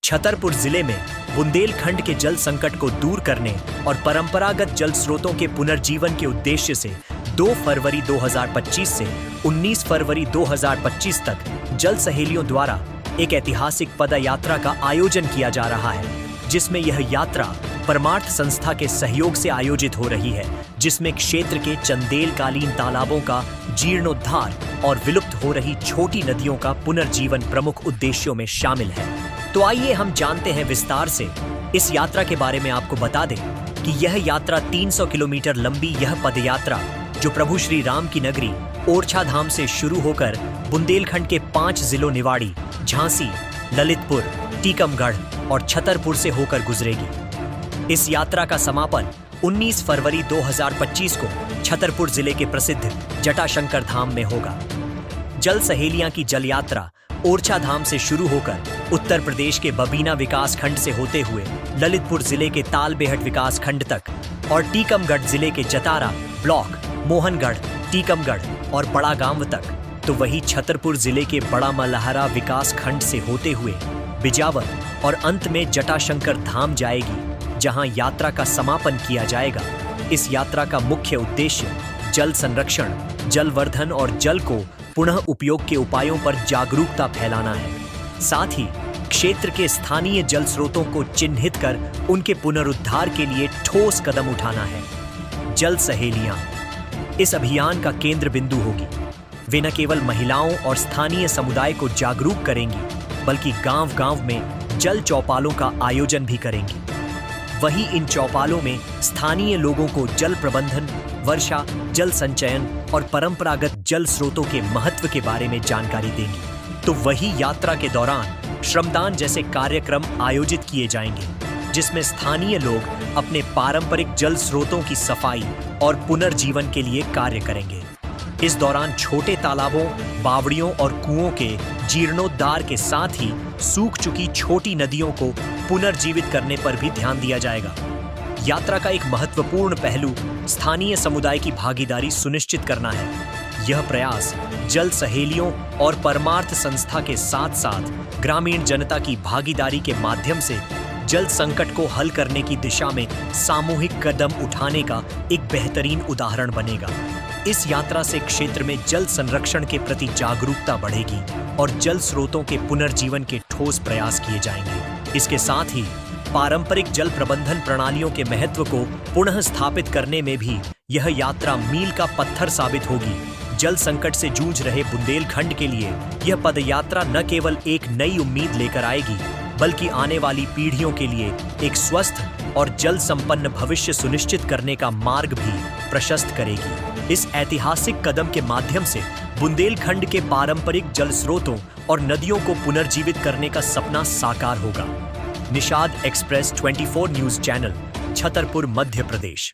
छतरपुर जिले में बुंदेलखंड के जल संकट को दूर करने और परंपरागत जल स्रोतों के पुनर्जीवन के उद्देश्य से 2 फरवरी 2025 से 19 फरवरी 2025 तक जल सहेलियों द्वारा एक ऐतिहासिक पदयात्रा का आयोजन किया जा रहा है, जिसमें यह यात्रा परमार्थ संस्था के सहयोग से आयोजित हो रही है, जिसमें क्षेत्र के चंदेलकालीन तालाबों का जीर्णोद्धार और विलुप्त हो रही छोटी नदियों का पुनर्जीवन प्रमुख उद्देश्यों में शामिल है। तो आइए हम जानते हैं विस्तार से इस यात्रा के बारे में। आपको बता दें कि यह यात्रा 300 किलोमीटर लंबी यह पदयात्रा जो प्रभु श्री राम की नगरी ओरछा धाम से शुरू होकर बुंदेलखंड के 5 जिलों निवाड़ी, झांसी, ललितपुर, टीकमगढ़ और छतरपुर से होकर गुजरेगी। इस यात्रा का समापन 19 फरवरी 2025 को छतरपुर जिले के प्रसिद्ध जटाशंकर धाम में होगा। जल सहेलियां की जल यात्रा ओरछा धाम से शुरू होकर उत्तर प्रदेश के बबीना विकास खंड से होते हुए ललितपुर जिले के तालबेहट विकास खंड तक और टीकमगढ़ जिले के जतारा ब्लॉक, मोहनगढ़, टीकमगढ़ और बड़ा गांव तक, तो वही छतरपुर जिले के बड़ा मलहरा विकास खंड से होते हुए बिजावर और अंत में जटाशंकर धाम जाएगी, जहां यात्रा का समापन किया जाएगा। इस यात्रा का मुख्य उद्देश्य जल संरक्षण, जलवर्धन और जल को पुनः उपयोग के उपायों पर जागरूकता फैलाना है। साथ ही क्षेत्र के स्थानीय जल स्रोतों को चिन्हित कर उनके पुनरुद्धार के लिए ठोस कदम उठाना है। जल सहेलियां इस अभियान का केंद्र बिंदु होगी। वे न केवल महिलाओं और स्थानीय समुदाय को जागरूक करेंगी, बल्कि गांव-गांव में जल चौपालों का आयोजन भी करेंगी। वहीं इन चौपालों में स्थानीय लोगों को जल प्रबंधन, वर्षा जल संचयन और परंपरागत जल स्रोतों के महत्व के बारे में जानकारी देंगी। तो वही यात्रा के दौरान श्रमदान जैसे कार्यक्रम आयोजित किए जाएंगे, जिसमें स्थानीय लोग अपने पारंपरिक जल स्रोतों की सफाई और पुनर्जीवन के लिए कार्य करेंगे। इस दौरान छोटे तालाबों, बावड़ियों और कुओं के जीर्णोद्धार के साथ ही सूख चुकी छोटी नदियों को पुनर्जीवित करने पर भी ध्यान दिया जाएगा। यात्रा का एक महत्वपूर्ण पहलू स्थानीय समुदाय की भागीदारी सुनिश्चित करना है। यह प्रयास जल सहेलियों और परमार्थ संस्था के साथ साथ ग्रामीण जनता की भागीदारी के माध्यम से जल संकट को हल करने की दिशा में सामूहिक कदम उठाने का एक बेहतरीन उदाहरण बनेगा। इस यात्रा से क्षेत्र में जल संरक्षण के प्रति जागरूकता बढ़ेगी और जल स्रोतों के पुनर्जीवन के ठोस प्रयास किए जाएंगे। इसके साथ ही पारंपरिक जल प्रबंधन प्रणालियों के महत्व को पुनः स्थापित करने में भी यह यात्रा मील का पत्थर साबित होगी। जल संकट से जूझ रहे बुंदेलखंड के लिए यह पदयात्रा न केवल एक नई उम्मीद लेकर आएगी, बल्कि आने वाली पीढ़ियों के लिए एक स्वस्थ और जल संपन्न भविष्य सुनिश्चित करने का मार्ग भी प्रशस्त करेगी। इस ऐतिहासिक कदम के माध्यम से बुंदेलखंड के पारंपरिक जल स्रोतों और नदियों को पुनर्जीवित करने का सपना साकार होगा। Nishad express 24 news channel, Chhatarpur, Madhya प्रदेश।